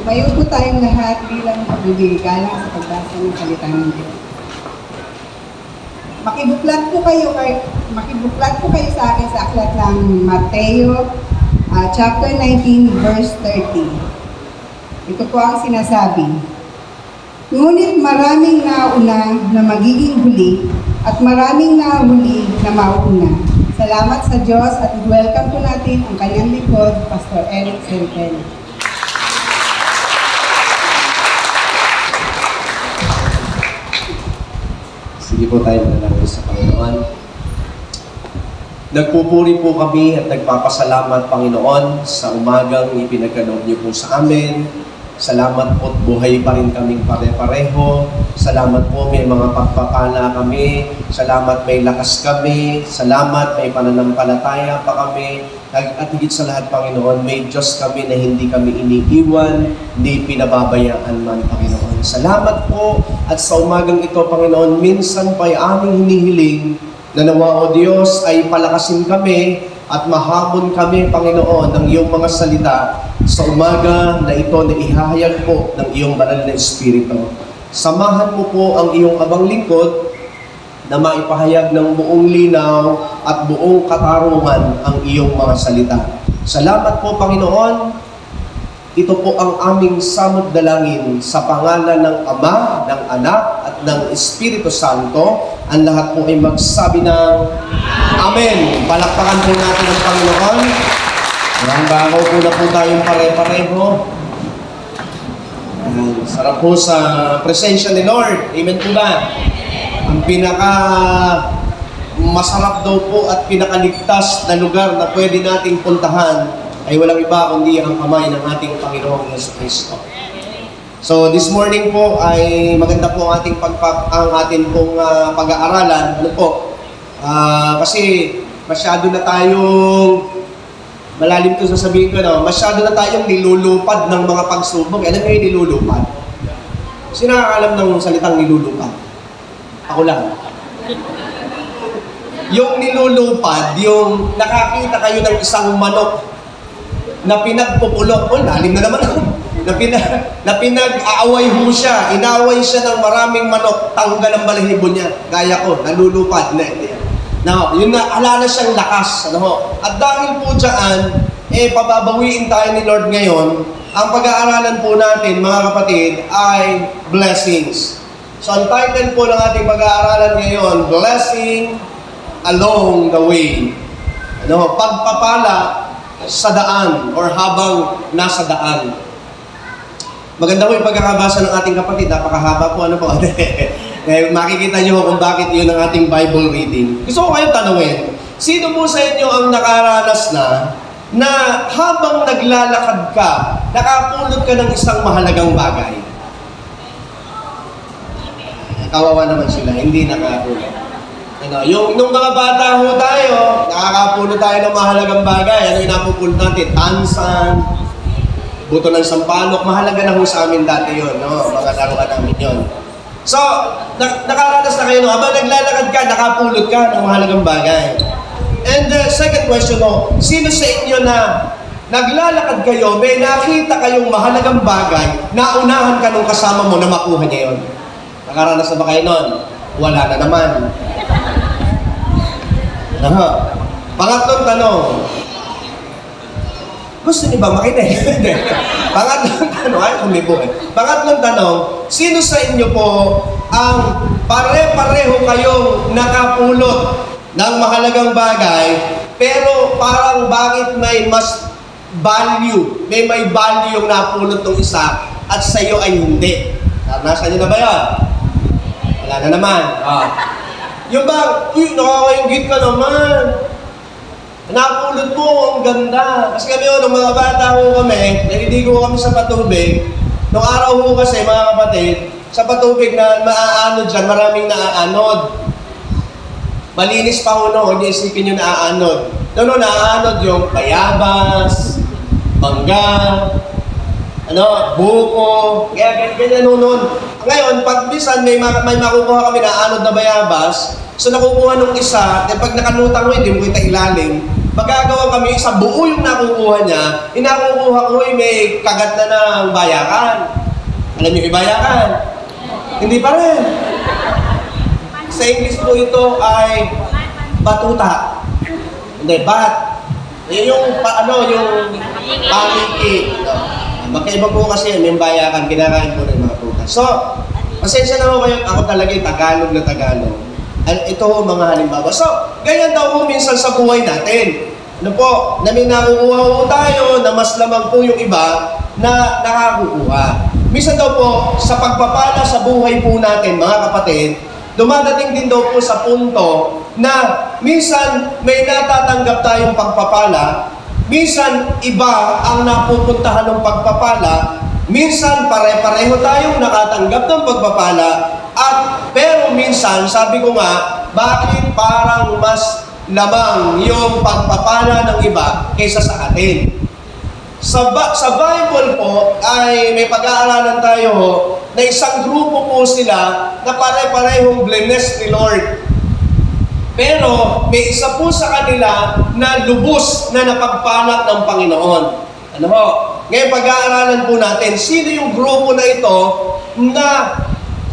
Tumayo po tayong lahat bilang pagbibigala sa pagbasa ng salita ng Diyos. Makibuklat po kayo sa akin sa aklat ng Mateo, chapter 19, verse 30. Ito po ang sinasabi. Ngunit maraming nauna na magiging huli at maraming nahuli na mauuna. Salamat sa Diyos at welcome po natin ang kanyang likod, Pastor Eric Centeno. Sige po tayo manalangin sa Panginoon. Nagpupuri po kami at nagpapasalamat, Panginoon, sa umagang ipinagkaloob niyo po sa amin. Salamat po at buhay pa rin kaming pare-pareho. Salamat po may mga pagpapala kami. Salamat may lakas kami. Salamat may pananampalataya pa kami. At higit sa lahat, Panginoon, may Diyos kami na hindi kami iniiwan, hindi pinababayaan man, Panginoon. Salamat po at sa umagang ito, Panginoon, minsan pa'y aming hinihiling na nawa, O Diyos, ay palakasin kami at mahamon kami, Panginoon, ng iyong mga salita sa umaga na ito na ihahayag po ng iyong banal na Espiritu. Samahan mo po ang iyong abang lingkod na maipahayag ng buong linaw at buong katarungan ang iyong mga salita. Salamat po, Panginoon. Ito po ang aming samot dalangin sa pangalan ng Ama, ng Anak, at ng Espiritu Santo. Ang lahat po ay magsabi ng Amen. Palakpakan po natin ang Panginoon. Ang bago po na po tayong pare-pareho. Sarap po sa presensya ni Lord. Amen po ba? Ang pinaka masarap daw po at pinakaligtas na lugar na pwede nating puntahan ay walang iba kundi ang kamay ng ating Panginoong Jesucristo. So this morning po ay maganda po ang ating pong pag-aaralan. Ano po? Kasi masyado na tayong malalim ko sasabihin ko, no? Masyado na tayong nilulupad ng mga pagsubok. Ano kayo nilulupad? Sino nakakalam ng salitang nilulupad? Ako lang. Yung nilulupad, yung nakakita kayo ng isang manok na pinagpupulok. Oh, lalim na naman ako. Na pinag-aaway ho siya. Inaaway siya ng maraming manok. Tanggal ang balahibo niya. Gaya ko, nalulupad na. Now, yun na, ala na siyang lakas. Ano? At dahil po dyan, pababawiin tayo ni Lord ngayon. Ang pag-aaralan po natin, mga kapatid, ay blessings. So, ang title po ng ating pag-aaralan ngayon, Blessing Along the Way. Ano? Pagpapala sa daan or habang nasa daan. Maganda po yung pagkakabasa ng ating kapatid. Napakahaba po. Ano po? Makikita nyo kung bakit yun ang ating Bible reading. Gusto ko kayong tanungin, sino po sa inyo ang nakaranas na habang naglalakad ka, nakapulot ka ng isang mahalagang bagay? Kawawa naman sila, hindi nakapulot. Nung mga bata ho tayo, nakakapulot tayo ng mahalagang bagay. Ano yung napupulot natin? Tansan, buto ng sampalok. Mahalaga na ho sa amin dati yun, no? Mga laruan namin yun. So, nakaranas na kayo, no? Habang naglalakad ka, nakapulot ka ng mahalagang bagay. And the second question, no? Sino sa inyo na naglalakad kayo, may nakita kayong mahalagang bagay, naunahan ka nung kasama mo na makuha niya yun? Nakaranas na ba kayo nun? Wala na naman. Pangatlong tanong. Gusto niyo ba makinig? Pangatlong tanong, ay kumibo eh. Pangatlong tanong, sino sa inyo po ang pare-pareho kayong nakapulot ng mahalagang bagay, pero parang bakit may mas value, may value yung napulot ng isa at sa iyo ay hindi? Nasa niyo na ba yan? Wala na naman. Yung ba, nakakaingit ka naman. Napulot mo, ang ganda. Kasi kami nung mga bata ho kami, naliligo kami sa patubig. Nung araw ho kasi, mga kapatid, sa patubig na maaanod dyan, maraming naaanod. Malinis pa ho no, hindi isipin nyo naaanod. Naaanod yung bayabas, mangga, buko, kaya ganyan noon. Ngayon, pag bisan may makukuha kami na anod na bayabas, so nakukuha nung isa, at pag nakalutang mo, hindi mo kita ilalim, magagawa kami, sa buo yung nakukuha niya, inakukuha ko may kagat na ng bayakan. Alam niyo yung bayakan? Hindi pa rin. Sa English po ito ay batuta. Hindi, bat. Yung paliki. Magkaiba po kasi yung bayakan, kinakain po ng mga prutas. So, pasensya na ho kayo, ako talaga yung Tagalog na Tagalog. Ito ho mga halimbawa. So, ganyan daw po minsan sa buhay natin. Ano po, na may nakukuha po tayo na mas lamang po yung iba na nakakukuha. Minsan daw po, sa pagpapala sa buhay po natin, mga kapatid, dumadating din daw po sa punto na minsan may natatanggap tayong pagpapala, minsan iba ang napupuntahan ng pagpapala, minsan pare-pareho tayong nakatanggap ng pagpapala, pero minsan, sabi ko nga, bakit parang mas lamang yung pagpapala ng iba kaysa sa atin? Sa Bible po ay may pag-aaralan tayo na isang grupo po sila na pare-parehong blessed ni Lord. Pero may isa po sa kanila na lubos na napagpalak ng Panginoon. Ano ho? Ngayon pag-aaralan po natin, sino yung grupo na ito na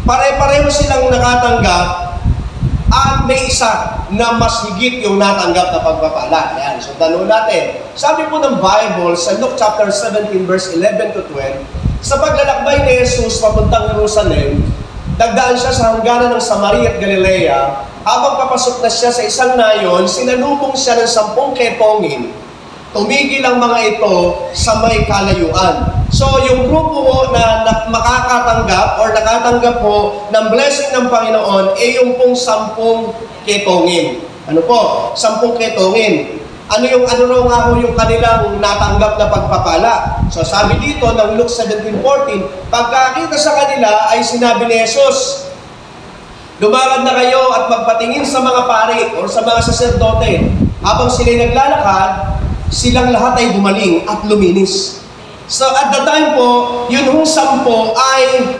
pare-pareho silang nakatanggap at may isa na mas higit yung natanggap na pagpapala. Ayan, so tanong natin. Sabi po ng Bible sa Luke chapter 17 verse 11 to 12, sa paglalakbay ni Jesus papuntang Jerusalem, nagdaan siya sa hangganan ng Samaria at Galilea. Habang papasok na siya sa isang nayon, sinalubong siya ng 10 ketongin. Tumigil ang mga ito sa may kalayuan. So, yung grupo po na makakatanggap or nakatanggap po ng blessing ng Panginoon ay yung pong 10 ketongin. Ano po? 10 ketongin. Ano raw nga ho yung kanilang natanggap na pagpapala? So, sabi dito ng Luke 17:14, pagkakita sa kanila ay sinabi ni Jesus, lumakad na kayo at magpatingin sa mga pari o sa mga saserdote. Habang sila'y naglalakad, silang lahat ay gumaling at luminis. So at the time po, yun hong 10 ay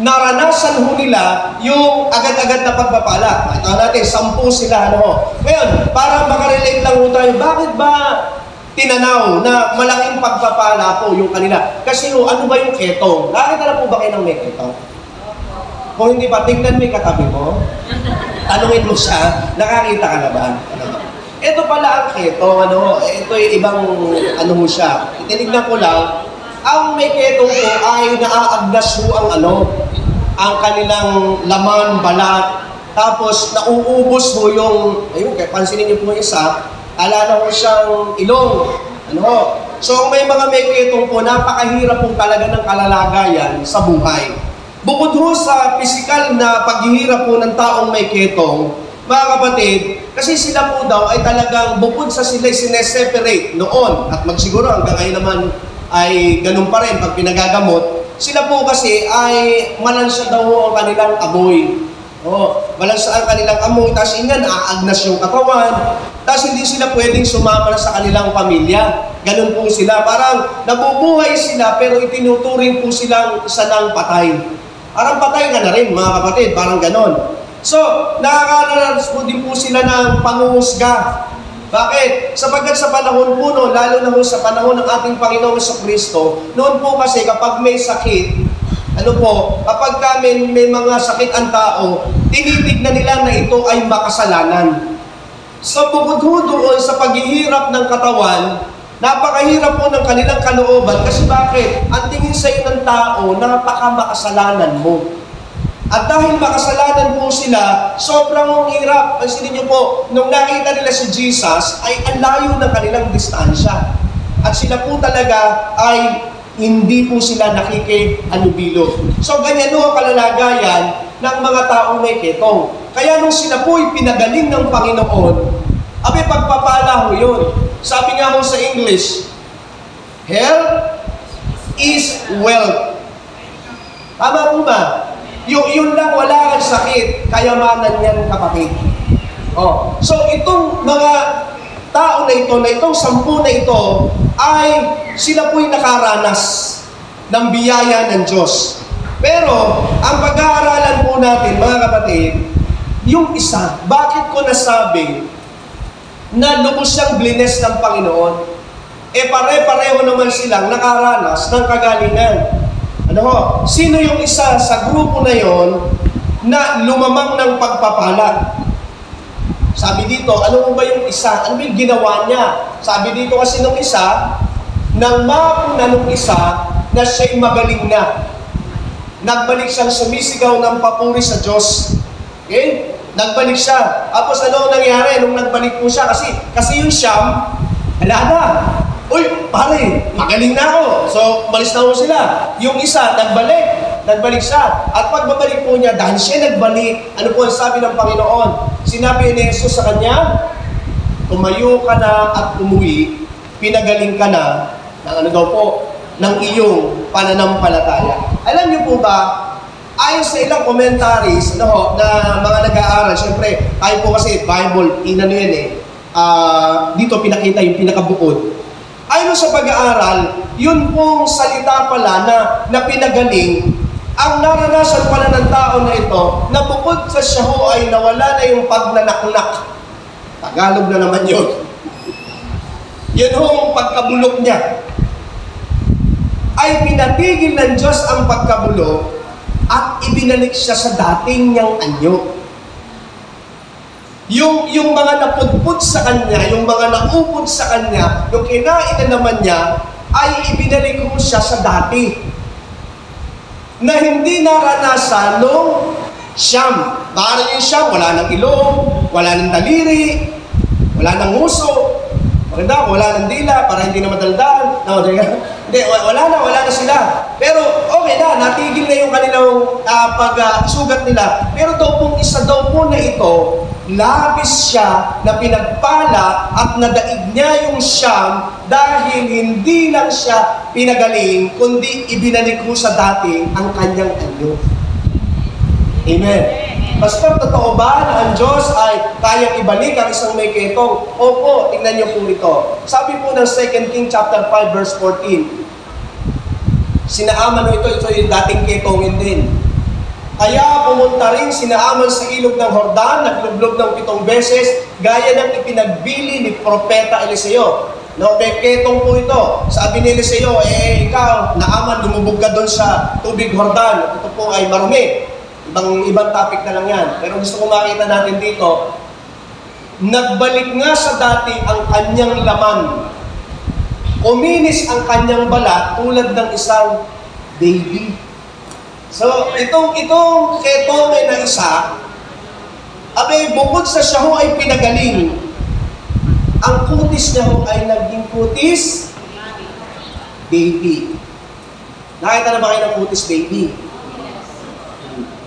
naranasan ho nila yung agad-agad na pagpapala. Ito natin, 10 sila. Ngayon, para makarelate lang ho tayo, bakit ba tinanaw na malaking pagpapala po yung kanila? Kasi ano ba yung ketong? Nakakita na po ba kayo ng may ketong? Kung hindi pa, tingnan mo yung katabi mo. Tanungin mo siya, nakakita ka na ba? Ito pala ang ketong, ito yung ibang mo siya. Tinignan ko lang, ang may ketong po ay naaagnas ho ang kanilang laman, balat, tapos nauubos ho yung, ayun, pansinin niyo po yung isa, alala ho siyang ilong. So may mga may ketong po, napakahirap po talaga ng kalalagayan sa buhay. Bukod ho sa pisikal na paghihirap po ng taong may ketong, mga kapatid, kasi sila po daw ay talagang bukod sa sila'y sineseparate noon at magsiguro hanggang ngayon naman ay ganun pa rin pag pinagagamot, sila po kasi ay malansya daw ang kanilang amoy. Malansya ang kanilang amoy, tapos yun nga, naaagnas yung katawan, tapos hindi sila pwedeng sumama sa kanilang pamilya. Ganun po sila, parang nabubuhay sila pero itinuturing po silang isa ng patay. Parang patay ka na rin mga kapatid, parang ganon. So, nakakaranas po din po sila ng panguhusga. Bakit? Sapagkat sa panahon po lalo na po sa panahon ng ating Panginoong Jesucristo, noon po kasi kapag may sakit, kapag may mga sakit ang tao, tinitignan nila na ito ay makasalanan. So, bukod ho doon sa paghihirap ng katawan, napakahirap po ng kanilang kalooban kasi bakit? Ang tingin sa iyo ng tao, napaka-makasalanan mo. At dahil makasalanan po sila, sobrang hirap. Pansinin niyo po, nung nakita nila si Jesus, ay ang layo ng kanilang distansya. At sila po talaga ay hindi po sila nakikihalubilo. So ganyan ho ang kalalagayan ng mga taong may ketong. Kaya nung sila po ay pinagaling ng Panginoon, pagpapala ho yun. Sabi nga ho sa English, health is wealth. Tama po ba? Yun lang, wala kang sakit, kayamanan yan, kapatid. So itong mga tao na itong 10 na ito, ay sila po'y nakaranas ng biyaya ng Diyos. Pero, ang pag-aaralan po natin, mga kapatid, yung isa, bakit ko nasabi na lubos siyang blines ng Panginoon. Eh pare-pareho naman silang nakaranas ng kagalingan. Ano ho? Sino yung isa sa grupo na yon na lumamang ng pagpapala? Sabi dito, ano ba yung isa? Ano ba yung ginawa niya? Sabi dito kasi nung isa, nang mapuna nung isa na siya'y magaling na. Nagbalik siyang sumisigaw ng papuri sa Diyos. Okay? Nagbalik siya. Tapos ano nangyari nung nagbalik po siya? Kasi yung Siyam, hala na. Uy, pare, magaling na ako. So, umalis na ako sila. Yung isa, nagbalik siya. At pagbabalik po niya, dahil siya nagbalik, ano po ang sabi ng Panginoon? Sinabi ni Jesus sa kanya, tumayo ka na at umuwi, pinagaling ka na, ng ano daw po, ng iyong pananampalataya. Alam niyo po ba, ayon sa ilang commentaries na mga nag-aaral, syempre, tayo po kasi Bible, inano yan dito pinakita yung pinakabuod. Ayon sa pag-aaral, yun pong salita pala na pinagaling, ang naranasan pala ng tao na ito, na bukod sa siya ho ay nawala na yung pagnanaknak. Tagalog na naman yun. Yun ho, pagkabulok niya. Ay pinatigil ng Diyos ang pagkabulok at ibinalik siya sa dating niyang anyo. Yung mga napudpud sa kanya, yung mga naupod sa kanya, yung kinain na naman niya, ay ibinalik mo siya sa dati. Na hindi naranasan nung Siyam. Parang yung Siyam, wala ng ilong, wala ng daliri, wala ng nguso, maganda, wala ng dila, para hindi na madaldal. No, hindi, wala na sila. Pero okay na, natigil na yung kanilang pag-sugat nila. Pero daw pong isa daw po na ito, labis siya na pinagpala at nadaig niya yung Siyam dahil hindi lang siya pinagaling, kundi ibinalik mo sa dati ang kanyang anyo. Amen. Pastor, totoo ba na ang Diyos ay kayang ibalik ang isang may ketong? Opo, tingnan niyo po ito. Sabi po ng 2 King chapter 5 verse 14, sinaaman ito yung dating ketongin din. Kaya pumunta rin sinaaman sa ilog ng Jordan, naglublog ng 7 beses, gaya ng ipinagbili ni Propeta Eliseo. No, may ketong po ito. Sabi ni Eliseo, ikaw, naaman, lumubog ka doon sa tubig Jordan. Ito po ay marumi. Ibang topic na lang yan. Pero gusto ko makita natin dito, nagbalik nga sa dati ang kanyang laman. Uminis ang kanyang balat tulad ng isang baby. So, itong ketong na isa, bukod sa siya ho ay pinagaling, ang kutis niya ho ay naging kutis baby. Nakita na ba kayo ng kutis baby?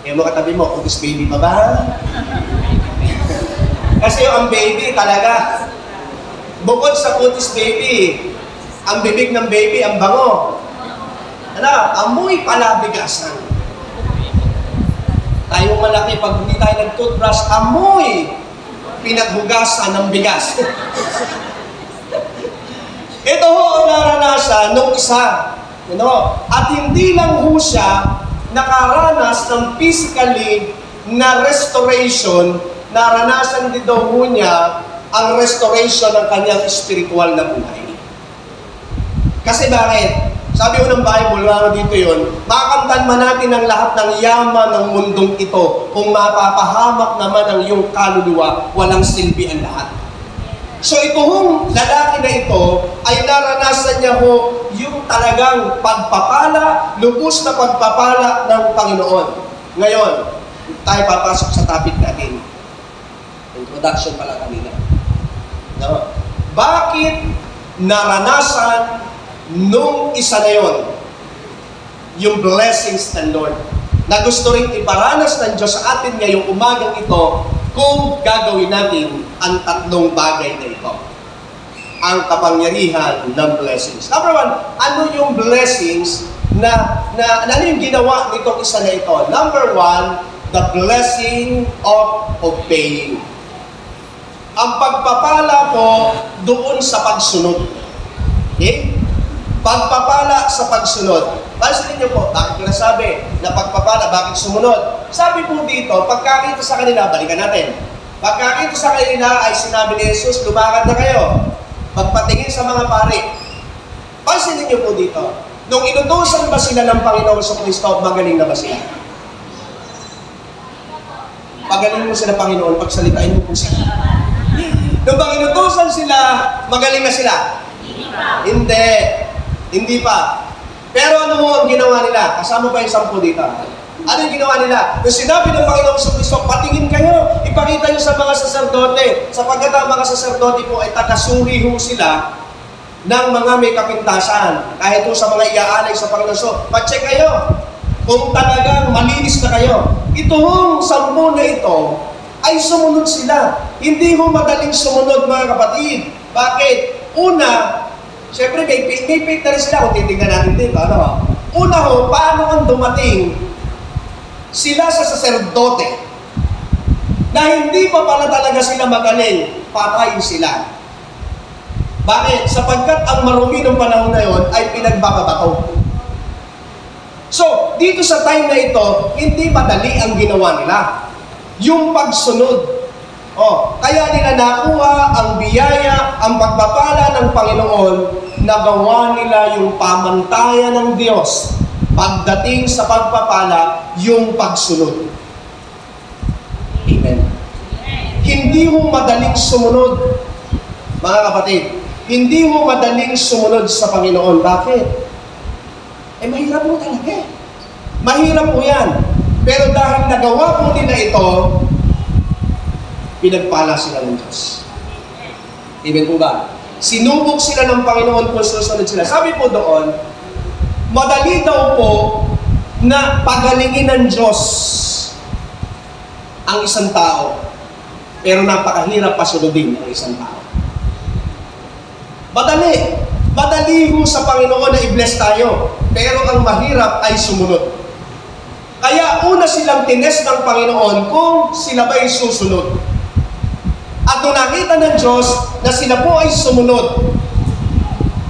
Yung mga katabi mo, kutis baby pa ba? Kasi ang baby talaga, bukod sa kutis baby, ang bibig ng baby, ang bango. Amoy palabigasan. Tayong malaki, pag hindi tayo nag-toothbrush, amoy pinaghugasan ng bigas. Ito ho ang naranasan nung isa. At hindi lang ho siya nakaranas ng physically na restoration, naranasan din daw ho niya ang restoration ng kanyang spiritual na buhay. Kasi bakit? Sabi ko ng Bible, lalo dito yun, makakamtan man natin ang lahat ng yaman ng mundong ito, kung mapapahamak naman ang iyong kaluluwa, walang silbi ang lahat. So ito hong lalaki na ito, ay naranasan niya ho yung talagang pagpapala, lubos na pagpapala ng Panginoon. Ngayon, tayo papasok sa topic natin. Introduction pala kanina. No? Bakit naranasan nung isa na yon yung blessings ng Lord na gusto rin iparanas ng Diyos sa atin ngayong umagang ito kung gagawin natin ang tatlong bagay na ito? Ang kapangyarihan ng blessings. Number one, ano yung blessings na ano yung ginawa nitong isa na ito? Number one, the blessing of obeying. Ang pagpapala po doon sa pagsunod. Okay? Pagpapala sa pagsunod. Pansin niyo po, bakit ko nasabi na pagpapala, bakit sumunod? Sabi po dito, pagkakita sa kanila, balikan natin. Pagkakita sa kanila ay sinabi ni Jesus, lumakad na kayo. Pagpatingin sa mga pari. Pansinin niyo po dito, nung inutusan ba sila ng Panginoon sa Kristo, magaling na ba sila? Pagaling mo sila, Panginoon, pagsalitain mo po sila. Nung bang inutusan sila, magaling na sila? Hindi. Hindi pa. Pero ano mo ang ginawa nila? Kasama pa yung 10 dito. Ano yung ginawa nila? Nung sinabi ng Panginoon sa Kristo, patingin kayo, ipakita nyo sa mga saserdote. Sapagkat ang mga saserdote po ay takasuri ho sila ng mga may kapintasan. Kahit po sa mga iaalay sa Panginoon. So, pacheck kayo kung talagang malinis na kayo. Ito hong 10 na ito ay sumunod sila. Hindi ho madaling sumunod, mga kapatid. Bakit? Una, siyempre may faith na rin sila kung titignan natin dito. Ano? Una ho, paano ang dumating sila sa saserdote na hindi pa pala talaga sila magaling, patayin sila. Bakit? Sapagkat ang marumi ng panahon na yon ay pinagbababato. So, dito sa time na ito, hindi madali ang ginawa nila. Yung pagsunod. Kaya nila nakuha ang biyaya, ang pagpapala ng Panginoon, nagawa nila yung pamantayan ng Diyos. Pagdating sa pagpapala, yung pagsunod. Amen. Hindi mo madaling sumunod, mga kapatid. Hindi mo madaling sumunod sa Panginoon. Bakit? Mahirap mo talaga. Mahirap mo yan. Pero dahil nagawa mo nila ito, pinagpala sila ng Diyos. Amen po ba? Sinubok sila ng Panginoon kung susunod sila. Sabi po doon, madali daw po na pagalingin ng Diyos ang isang tao, pero napakahirap pasunodin ang isang tao. Madali. Madali ho sa Panginoon na i-bless tayo, pero ang mahirap ay sumunod. Kaya una silang tines ng Panginoon kung sila ba'y susunod. At nung nakita ng Diyos na sila po ay sumunod,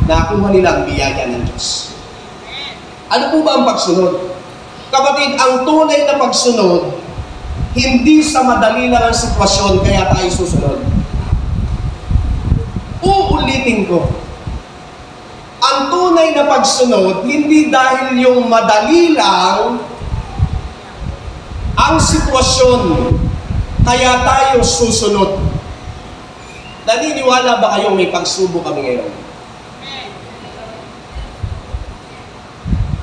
nakuha nila ang biyaya ng Diyos. Ano po ba ang pagsunod? Kapatid, ang tunay na pagsunod, hindi sa madali lang ang sitwasyon kaya tayo susunod. Uulitin ko. Ang tunay na pagsunod, hindi dahil yung madali lang ang sitwasyon kaya tayo susunod. Naniniwala ba kayong may pagsubok kami ngayon?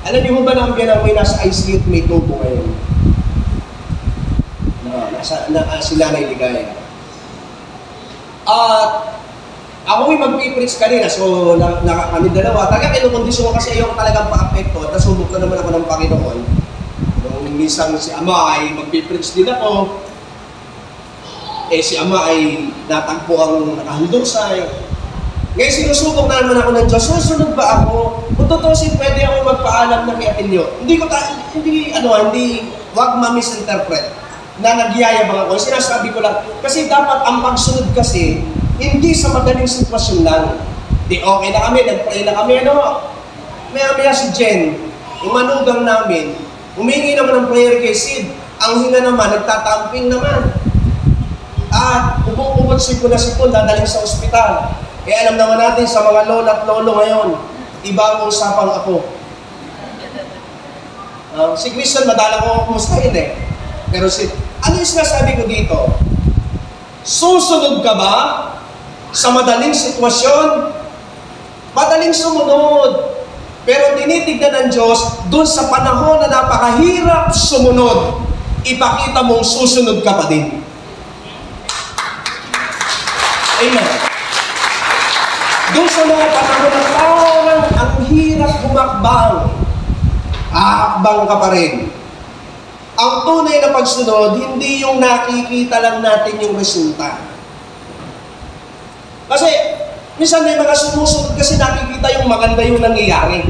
Alam niyo ba na ang may nasa ICU at may tubo ngayon? Si Nanay Ligaya. At ako may magpipreach kanina, so kami dalawa. Talaga kinukondisyon ko kasi ayoko talagang pa-apekto at nasubok na naman ako ng Panginoon. Nung minsan si Ama ay magpipreach din ako, si Ama ay natagpo ang nakahandusay. Ngayon sinusubok na naman ako ng Diyos, susunod ba ako? Kung tutusin, pwede ako magpaalam na kay Atilio. Huwag ma-misinterpret na nagyayabang ako. Sinasabi ko lang, kasi dapat ang pagsunod kasi, hindi sa madaling sitwasyon lang. Di okay na kami, nag-pray na kami, Maya si Jen, umanugang namin, humingi naman ng prayer kay Sid. Ang hinga naman, nagtatamping naman. At ubong-ubot sipon na sipon, dadaling sa ospital. Alam naman natin sa mga lola at lolo ngayon, iba ang usapang ako. Si Christian, madalang ko kumustahin Pero ano yung sinasabi ko dito? Susunod ka ba sa madaling sitwasyon? Madaling sumunod. Pero tinitignan ng Diyos, dun sa panahon na napakahirap sumunod, ipakita mong susunod ka pa din. Amen. Doon sa mga panahon na parang ang hirap humakbang, ahakbang ka pa rin. Ang tunay na pagsunod, hindi yung nakikita lang natin yung resulta. Kasi, minsan may mga sumusunod kasi nakikita yung maganda yung nangyayari.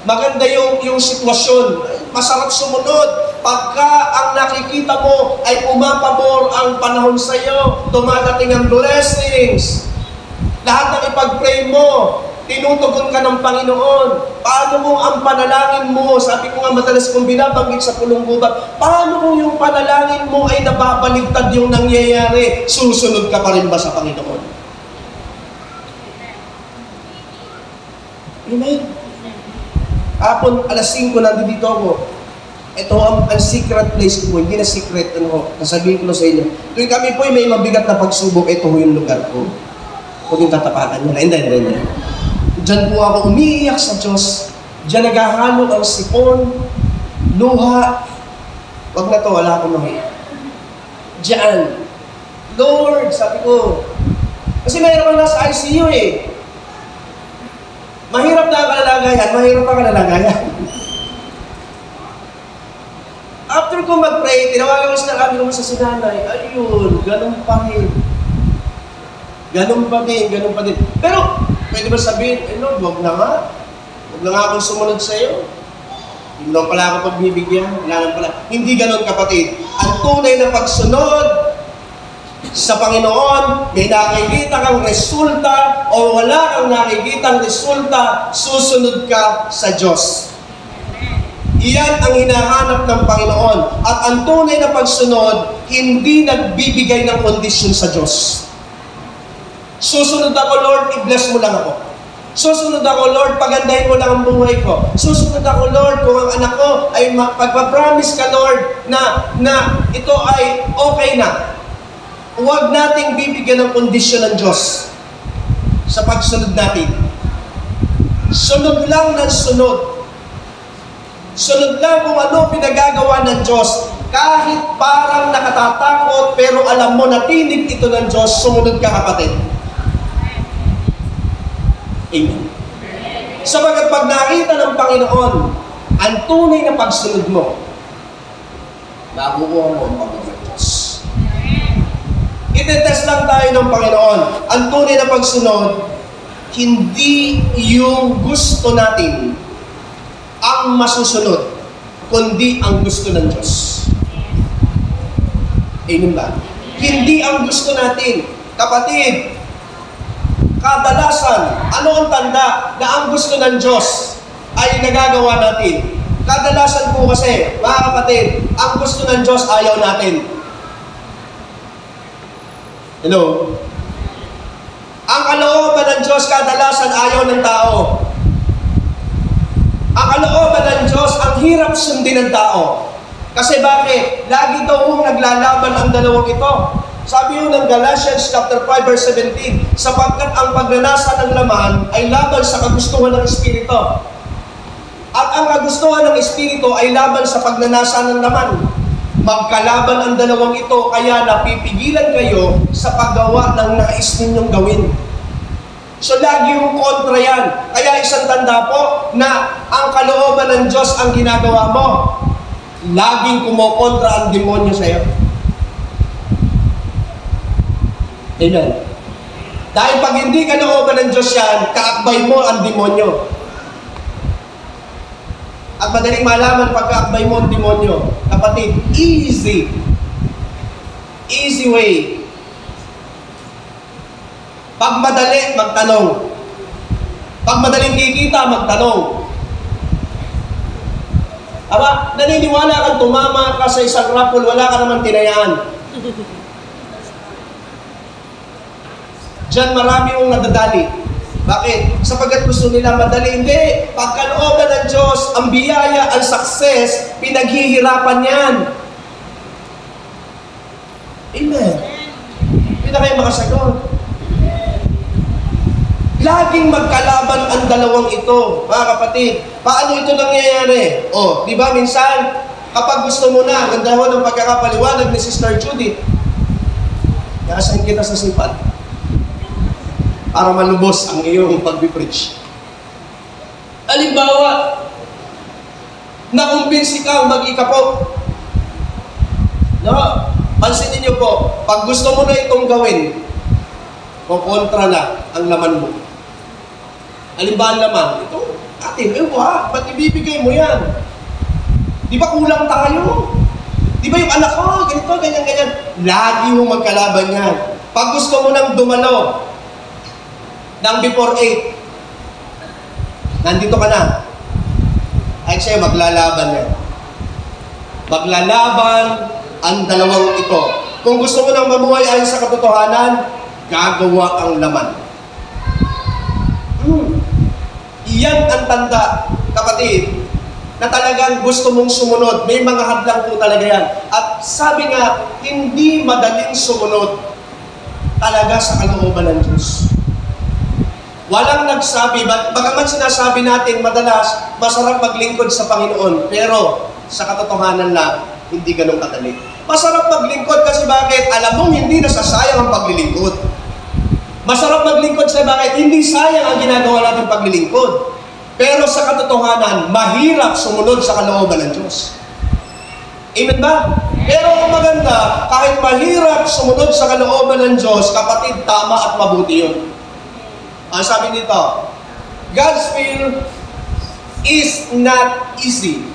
Maganda yung sitwasyon. Masarap sumunod. Pagka ang nakikita mo ay pumapabor ang panahon sa iyo, dumadating ang blessings. Lahat ng ipag-pray mo, tinutugon ka ng Panginoon. Paano kung ang panalangin mo, sabi ko nga madalas kong binabanggit sa pulong gubat, paano kung yung panalangin mo ay nababaligtad yung nangyayari? Susunod ka pa rin ba sa Panginoon? Amen. Kapon, alas 5, nandito ako. Ito ang secret place ko. Hindi na secret, nasabihin ko na sa inyo. Tuwing kami po may mabigat na pagsubok, ito yung lugar ko. Huwag yung tatapakan nyo. Hindi. Diyan po ako umiiyak sa Diyos. Diyan naghahalo ang sipon, luha. Wag na to, wala akong mahiya. Diyan. Lord, sabi ko. Kasi mahirap ang nasa ICU eh. Mahirap na ang kalalagayan. After ko mag-pray, tinawagan ko sinabi ko sa sinanay, ayun, ganun pa rin. Ganun pa din. Pero, pwede ba sabihin, Lord, wag na nga akong sumunod sa iyo. Hindi lang pala ako pagbibigyan. Hindi ganun, kapatid. Ang tunay na pagsunod sa Panginoon, may nakikita kang resulta o wala kang nakikitang resulta, susunod ka sa Diyos. Iyan ang hinahanap ng Panginoon. At ang tunay na pagsunod, hindi nagbibigay ng kondisyon sa Diyos. Susunod ako, Lord, i-bless mo lang ako. Susunod ako, Lord, pagandahin mo lang ang buhay ko. Susunod ako, Lord, kung ang anak ko ay pagpapromise ka, Lord, na ito ay okay na. Huwag nating bibigyan ng kondisyon ng Diyos sa pagsunod natin. Sunod lang ng sunod. Sunod lang kung ano pinagagawa ng Diyos. Kahit parang nakatatakot, pero alam mo na tinig ito ng Diyos, sumunod ka, kapatid. Amen. Sabagat pag nakita ng Panginoon, ang tunay na pagsunod mo, nakukuha mo ang pagsunod ng Diyos. Itetest lang tayo ng Panginoon. Ang tunay na pagsunod, hindi yung gusto natin ang masusunod, kundi ang gusto ng Diyos. Amen ba? Hindi ang gusto natin. Kapatid, kadalasan, ano ang tanda na ang gusto ng Diyos ay nagagawa natin? Kadalasan po kasi, mga kapatid, ang gusto ng Diyos ayaw natin. Hello? Ang kalooban ng Diyos kadalasan ayaw ng tao. Ang kalooban ng Diyos, ang hirap sundin ng tao. Kasi bakit? Lagi daw naglalaban ang dalawang ito. Sabi yun ng Galatians chapter 5 verse 17, sapagkat ang pagnanasa ng laman ay laban sa kagustuhan ng Espiritu. At ang kagustuhan ng Espiritu ay laban sa pagnanasa ng laman. Magkalaban ang dalawang ito, kaya napipigilan kayo sa paggawa ng nais ninyong gawin. So lagi yung kontra yan. Kaya isang tanda po na ang kalooban ng Diyos ang ginagawa mo. Laging kumokontra ang demonyo sa iyo. Amen. Dahil pag hindi kalooban ng Diyos yan, kaakbay mo ang demonyo. At madaling malaman pag kaakbay mo ang demonyo. Kapatid, easy way. Pag madali, magtanong. Pag madaling kikita, magtanong. Aba, naniniwala kang tumama ka sa isang raffle, wala ka naman tinayaan. Diyan marami yung nadadali. Bakit? Sapagkat gusto nila madali. Hindi. Pagkalooban ng Diyos, ang biyaya, ang success, pinaghihirapan yan. Amen. Hindi na kayo makasagot. Laging magkalaban ang dalawang ito, mga kapatid. Paano ito nangyayari? O, di ba minsan, kapag gusto mo na, ganda ho ng pagkakapaliwanag ni Sister Judith, nakasahin kita sa sipat para malubos ang iyong pag-preach. Halimbawa, nakumbinsi kang mag-ikapok. No? Pansinin niyo po, pag gusto mo na itong gawin, kukontra na ang laman mo. Halimbawa naman, ito, ate, ba't ibibigay mo yan? Di ba kulang tayo? Di ba yung anak ko, ganito, ganyan. Lagi mong magkalaban yan. Pag gusto mo nang dumalo, ng before 8, Nandito ka na. Ay sa'yo, maglalaban yan. Maglalaban ang dalawang ito. Kung gusto mo nang mamuhay ayon sa katotohanan, gagawa ang laman. Iyan ang tanda, kapatid, na talagang gusto mong sumunod. May mga hadlang po talaga yan. At sabi nga, hindi madaling sumunod talaga sa kalooban ng Diyos. Walang nagsabi, bagaman sinasabi natin madalas, masarap maglingkod sa Panginoon, pero sa katotohanan lang, hindi ganun kadali. Masarap maglingkod kasi bakit? Alam mong hindi nasasayang ang paglilingkod. Masarap maglingkod sa bakit? Hindi sayang ang ginagawa natin paglilingkod. Pero sa katotohanan, mahirap sumunod sa kalooban ng Diyos. Amen ba? Pero ang maganda, kahit mahirap sumunod sa kalooban ng Diyos, kapatid, tama at mabuti yun. Ang sabi nito, God's will is not easy,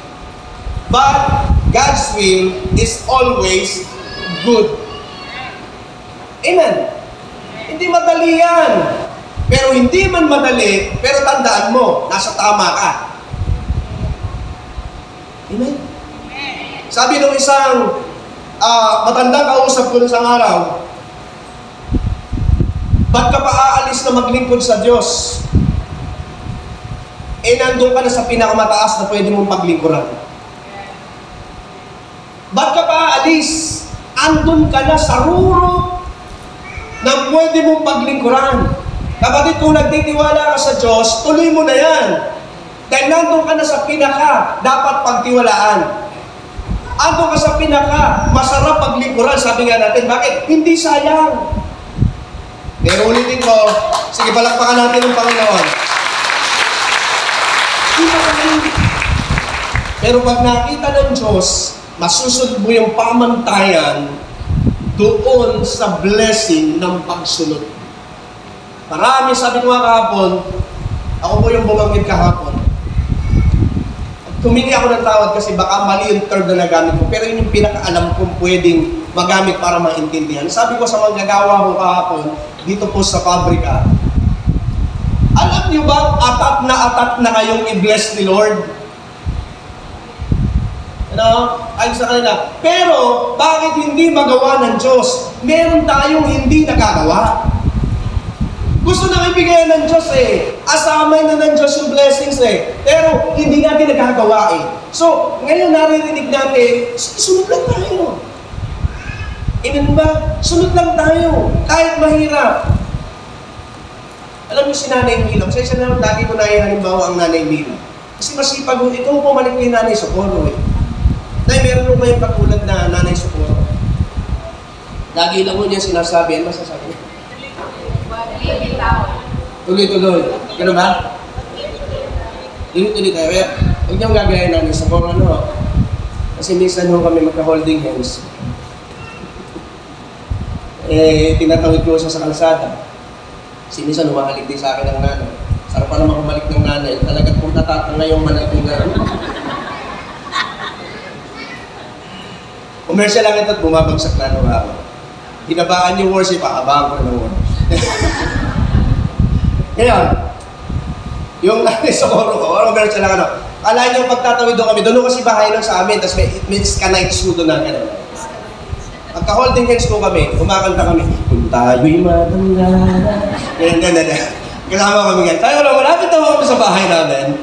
but God's will is always good. Amen? Hindi madali yan. Pero hindi man madali, pero tandaan mo, nasa tama ka. Amen? Sabi nung isang matandang kausap ko isang araw, ba't ka pa aalis na maglingkod sa Diyos? Nandun ka na sa pinakamataas na pwede mong paglingkuran. Ba't ka pa aalis? Andun ka na sa ruro na pwede mong paglingkuran. Kapatid, kung nagtitiwala ka sa Diyos, tuloy mo na yan. Dahil nandun ka na sa pinaka, dapat pagtiwalaan. Andun ka sa pinaka, masarap paglingkuran. Sabi nga natin, bakit? Hindi sayang. Pero ulitin ko, sige, palakpakan natin ng Panginoon. Pero pag nakita ng Diyos, masusunod mo yung pamantayan doon sa blessing ng pagsunod. Marami, sabi ko nga kahapon, ako po yung bumangit kahapon. Tumingi ako ng tawad kasi baka mali yung term na nagamit ko, pero yun yung pinakaalam kong pwedeng magamit para maintindihan. Sabi ko sa mga gagawa ko kahapon, dito po sa pabrika, alam niyo ba, atat na kayong i-bless ni Lord? Ayun sa kanila. Pero, bakit hindi magawa ng Diyos? Meron tayong hindi nagagawa. Gusto nang ibigay ng Diyos Asamay na ng Diyos yung blessings Pero, hindi natin nagagawa So, ngayon naririnig natin, sunod lang tayo. Amen ba? Sunod lang tayo. Kahit mahirap. Alam niyo si Nanay Mila, kasi isa na lagi ko na halimbawa ang Nanay Mila. Kasi masipag, ito po malik ni Nanay Socorro Nay, meron mo kayong katulad na Nanay Socorro. Lagi lang mo niya sinasabi, ano masasabi niya? Tuloy-tuloy. Gano'n ba? Tuloy-tuloy tayo. Kaya, huwag niyong gagayain Nanay Socorro, Kasi minsan nung kami magka-holding hands, tinatawid ko siya sa kalsada. Kasi minsan humahalik din sa akin ng nanay. Sarap pa naman kumalik ng nanay. Talagang kung tatatanga yung manay ko gano'n. Commercial lang ito at bumabagsak na ako. Hinabaan yung worship, abaan ko na ng worship. Ngayon, yung Nanay Socorro ko, commercial lang Kala niyo pagtatawid doon kami, doon kasi bahay lang sa amin, tapos may skanite sudo na gano'n. Pagka-holding hands ko kami, kumakanta kami, kung tayo'y matanda. Ganyan. Kasama kami ganyan. Tayo lang, malapit na kami sa bahay namin.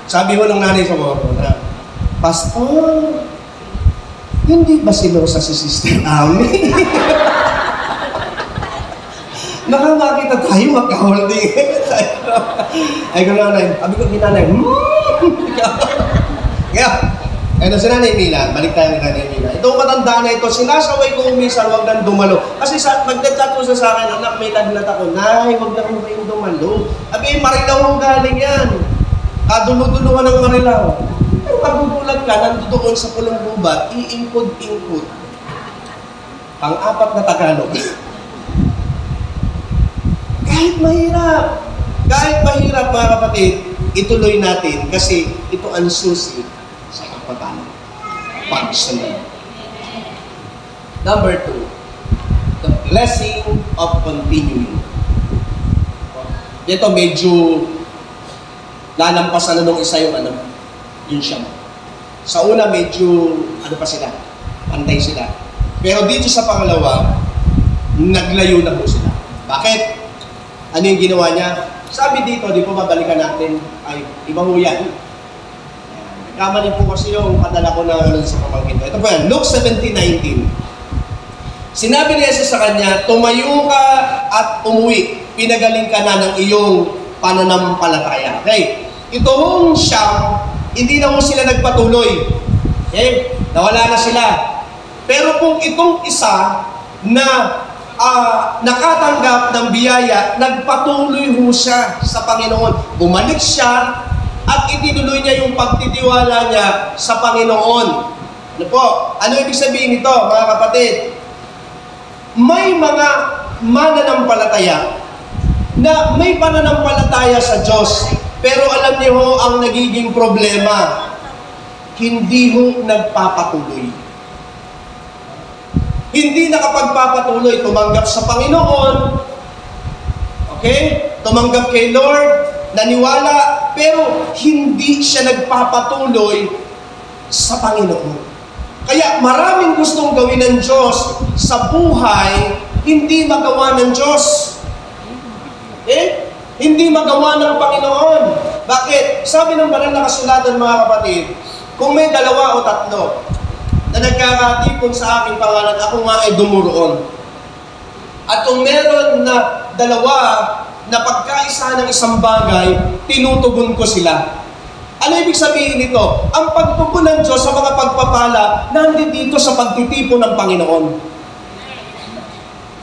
Sabi mo ng Nanay Socorro na, Pastor, hindi ba silosa si Sister Ami? Nakamakita tayo magka-holding hands. Ay, gano'n Nanay. Sabi ko, Nanay, Kaya, si Nanay Mila, balik tayo ni Nanay Mila. Itong matanda na ito, sinasaway ko minsan, huwag nang dumalo. Kasi nagchat ko sa akin, anak, may lagnat ako. Nay, huwag lang mo kayong dumalo. Abi, Marilaw ang galing yan. Dulo-dulo ka ng Marilaw. Pero magugulat ka, nandoon sa Pulong Gubat, iingkod-ingkod. Pang-apat na Tagalog. Kahit mahirap mga kapatid, ituloy natin kasi ito ang susi sa kapatid. Pagsunod. Number 2, the blessing of continuing. Ito medyo lalampasan na nung isa yung yung siyam. Sa una, medyo, pa sila, pantay sila. Pero dito sa pangalawa, naglayo na po sila. Bakit? Ano yung ginawa niya? Sabi dito, di po babalikan natin, ay, iba ho yan. Nagkamali po kasi yung padala ko na sa pamangkin ko. Ito po yan, Luke 17:19. Sinabi ni Jesus sa kanya, tumayo ka at umuwi. Pinagaling ka na ng iyong pananampalataya. Okay? Ito hong siyam, hindi na ho sila nagpatuloy. Okay? Nawala na sila. Pero kung itong isa na nakatanggap ng biyaya, nagpatuloy ho siya sa Panginoon. Bumalik siya at itinuloy niya yung pagtitiwala niya sa Panginoon. Ano po? Ano ibig sabihin nito, mga kapatid? May mga mananampalataya na may pananampalataya sa Diyos. Pero alam niyo ho, ang nagiging problema, hindi ho nagpapatuloy. Hindi nakapagpapatuloy, tumanggap sa Panginoon, okay? Tumanggap kay Lord, naniwala, pero hindi siya nagpapatuloy sa Panginoon. Kaya maraming gustong gawin ng Diyos sa buhay, hindi magawa ng Diyos. Okay? Hindi magawa ng Panginoon. Bakit? Sabi ng banal na kasulatan, mga kapatid, kung may dalawa o tatlo na nagkakatipon sa aking pangalan, ako nga ay dumuroon. At kung meron na dalawa na pagkaisa ng isang bagay, tinutugon ko sila. Ano ibig sabihin nito? Ang pagtugon ng Diyos sa mga pagpapala, nandito sa pagtitipon ng Panginoon.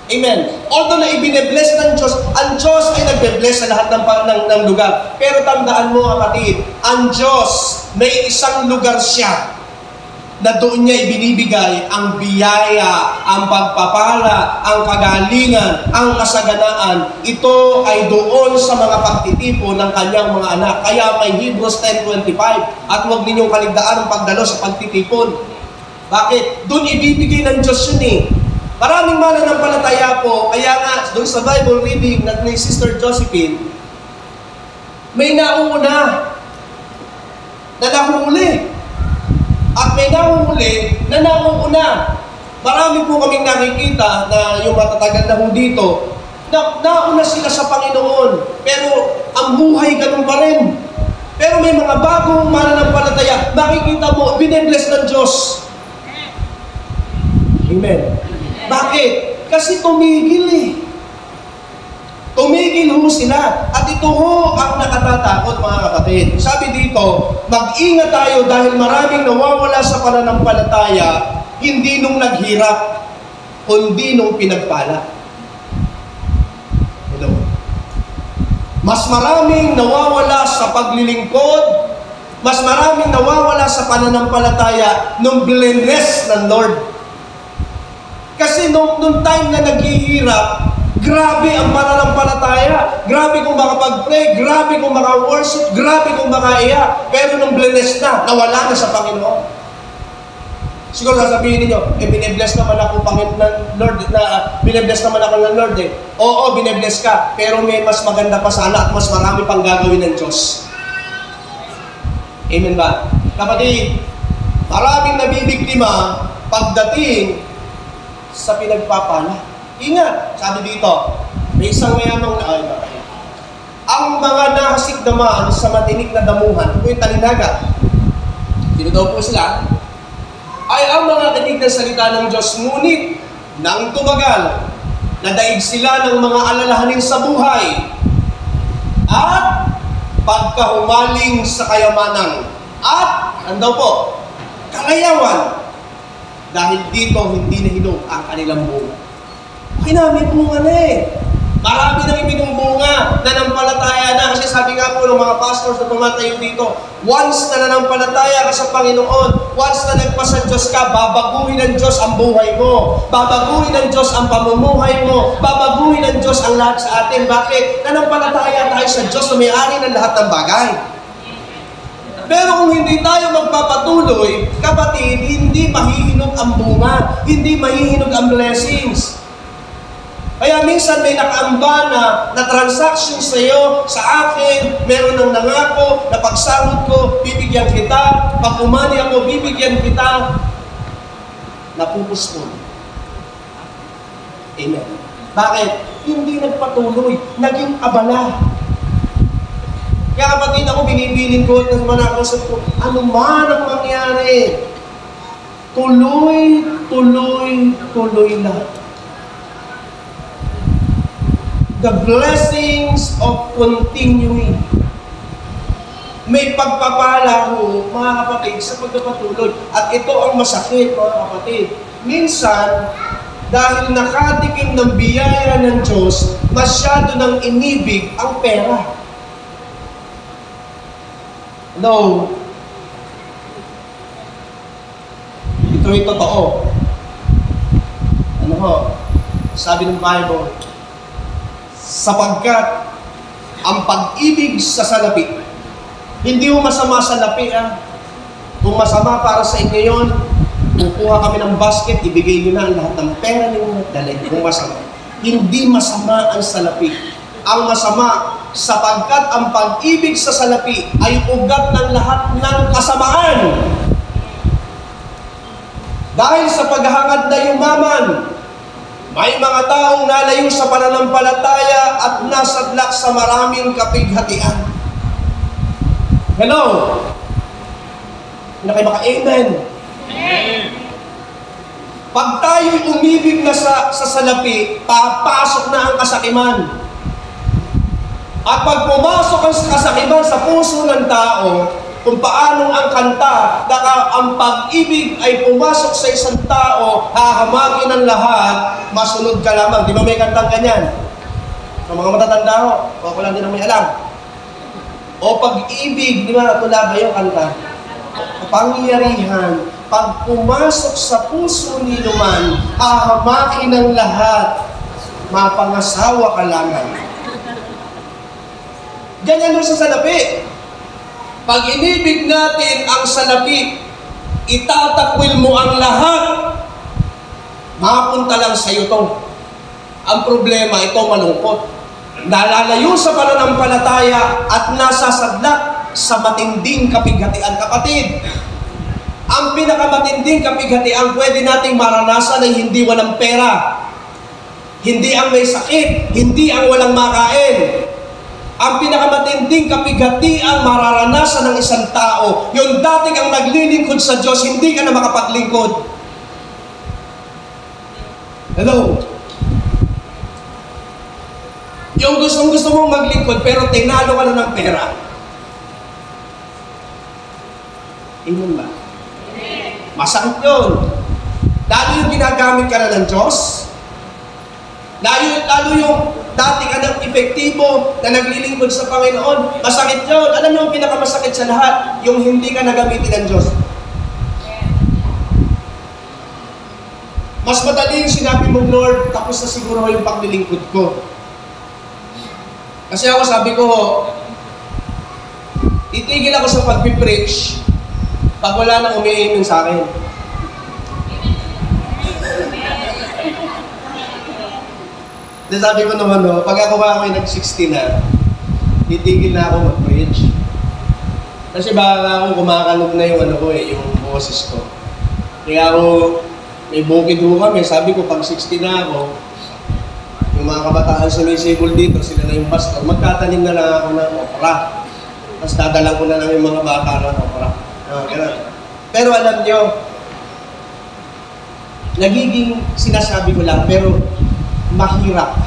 Amen. Although na ibinebless ng Diyos, ang Diyos ay nagbe-bless sa lahat ng lugar. Pero tandaan mo, kapatid, ang Diyos, may isang lugar siya na doon niya ibinibigay ang biyaya, ang pagpapala, ang kagalingan, ang kasaganaan. Ito ay doon sa mga pagtitipon ng kanyang mga anak. Kaya may Hebrews 10:25, at huwag ninyong kaligtaan ang pagdalo sa pagtitipon. Bakit? Doon ibibigay ng Diyos yun eh. Maraming mananampalataya po, kaya nga doon sa Bible reading ni Sister Josephine, may nauna na nahuli. At may nahuhuli na nauuna. Marami po kaming nakikita na yung matatagal na ho dito, na nauna sila sa Panginoon. Pero ang buhay ganun pa rin. Pero may mga bagong mananampalataya, makikita mo, binebless ng Diyos. Amen. Bakit? Kasi tumigil eh. Tumigil ho sila. At ito ho ang nakatatakot, mga kapatid. Sabi dito, mag-ingat tayo dahil maraming nawawala sa pananampalataya, hindi nung naghirap, kundi nung pinagpala. Hello? Mas maraming nawawala sa paglilingkod, mas maraming nawawala sa pananampalataya nung blindness ng Lord. Kasi nung time na naghihirap, grabe ang pananampalataya. Grabe kung makapag-pray, grabe kung maka-worship, grabe kung makaiyak. Pero nung blessed na, nawala na sa Panginoon. Siguro sasabihin ninyo, binebless naman ako ng Lord, binebless naman ako ng Lord eh. Oo, binebless ka, pero may mas maganda pa sana at mas marami pang gagawin ng Diyos. Amen ba? Kapatid, maraming nabibiktima pagdating sa pinagpapala. Ingat, sabi dito, may isang mayamang ang mga nahasik naman sa matinik na damuhan, ito yung talinaga. Sino daw po sila? Ay ang mga tinig na salita ng Diyos, ngunit nang tumagal, nadaig sila ng mga alalahanin sa buhay at pagkahumaling sa kayamanan at, ano po, kalayawan. Dahil dito, hindi nahinog ang kanilang bunga. May bunga na eh. Marami nang ibinumbunga, nanampalataya na. Kasi sabi nga po ng mga pastors na tumatayo dito, once na nanampalataya ka sa Panginoon, once na nagpasa Diyos ka, babaguhin ng Diyos ang buhay mo. Babaguhin ng Diyos ang pamumuhay mo. Babaguhin ng Diyos ang lahat sa atin. Bakit? Nanampalataya tayo sa Diyos na may-ari ng lahat ng bagay. Pero kung hindi tayo magpapatuloy, kapatid, hindi mahihinog ang bunga. Hindi mahihinog ang blessings. Kaya minsan may nakaamba na transaction sa iyo, sa akin, meron ng nangako, na pagsahod ko, bibigyan kita, pag umani ako, bibigyan kita, napupuspon. Amen. Bakit? Hindi nagpatuloy, naging abala. Kaya kapatid ako, binibilin ko at naman ko, ano man ang mangyari, tuloy lang. The blessings of continuing. May pagpapala ho, mga kapatid, sa pagpapatuloy. At ito ang masakit, mga kapatid. Minsan, dahil nakatikim ng biyaya ng Diyos, masyado nang inibig ang pera. No. Ito'y totoo. Ano ho? Sabi ng Bible, sapagkat ang pag-ibig sa salapi, hindi mo masama sa salapi, Kung masama para sa inyo yun, kukuha kami ng basket, ibigay nyo na ang lahat ng pera ninyo, dalhin kung masama. Hindi masama ang salapi. Ang masama, sapagkat ang pag-ibig sa salapi ay ugat ng lahat ng kasamaan. Dahil sa paghahangad na yumaman, may mga taong nalayo sa pananampalataya at nasadlak sa maraming kapighatian. Hello? Hindi na kayo maka-amen. Pag tayo'y umibig na sa salapi, papasok na ang kasakiman. At pag pumasok ang kasakiman sa puso ng tao, kung paano ang kanta, ang pag-ibig ay pumasok sa isang tao, hahamagin ang lahat, masunod ka lamang. Di ba may kantang ganyan? Sa mga matatanda ho, ako lang din ang may alam. O pag-ibig, di ba, tula ba yung kanta? Pangyarihan, pag pumasok sa puso ni Luman, hahamakin ang lahat, mapangasawa ka lamang. Ganyan doon sa salapi. Pag inibig natin ang salapi, itatakwil mo ang lahat, mapunta lang sa iyo to. Ang problema, ito malungkot. Nalalayo sa pananampalataya at nasasadlak sa matinding kapighatian. Kapatid, ang pinakamatinding kapighatian pwede nating maranasan ay hindi walang pera, hindi ang may sakit, hindi ang walang makain. Ang pinakamatinding kapighatian mararanasan ng isang tao, yung dati kang naglilingkod sa Diyos, hindi ka na makapaglingkod. Hello? Yung gusto mong maglingkod, pero tinalo ka na ng pera. Amen ba? Masakit yun. Lalo yung ginagamit ka na ng Diyos, lalo yung dati ka ng epektibo na naglilingkod sa Panginoon, masakit yun. Alam niyo ang pinakamasakit sa lahat? Yung hindi ka nagamitin ng Diyos. Mas madali yung sinabi mo, Lord, tapos na siguro yung paglilingkod ko. Kasi ako sabi ko, titigil ako sa pag-preach pag wala nang umiinom sa akin. Then sabi ko naman, pag ako nag-60 na, titigil na ako mag-preach. Kasi baka ako kumakanog na yung yung boses ko. Kaya ako, may bukid ho kami, sabi ko pag 60 na ako, yung mga kabataan sumisibol dito, sila na yung pastor, magtatanim na lang ako ng opera. Tapos dadalang ko na lang yung mga bata ng opera. Pero alam nyo, nagiging sinasabi ko lang, pero mahirap.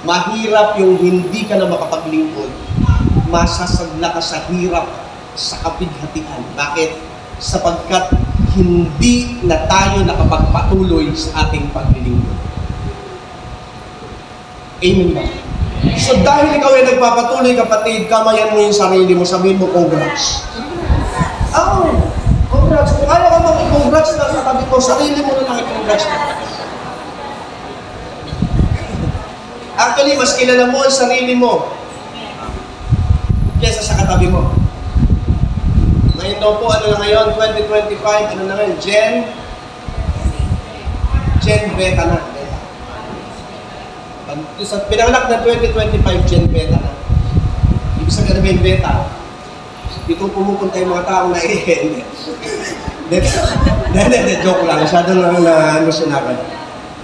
Mahirap yung hindi ka na makapaglingkod. Masasagla ka sa hirap, sa kapighatian. Bakit? Sapagkat hindi na tayo nakapagpatuloy sa ating paglilingkod. Amen ba? So dahil ikaw ay nagpapatuloy, kapatid, kamayan mo yung sarili mo, sabihin mo, congrats. Congrats. Kung ayaw ka mag-congrats na sa tabi ko, sarili mo na lang i-congrats na. Actually, mas kilala mo ang sarili mo kesa sa katabi mo. Ngayon daw po, ano na ngayon, 2025, ano na ngayon, Gen Beta na. Pinanganak ng 2025, Gen Beta na. Ibig sabihin ng Beta, dito pumupunta yung mga taong naiihin. Hindi, joke lang. Masyado lang na ano sinabi.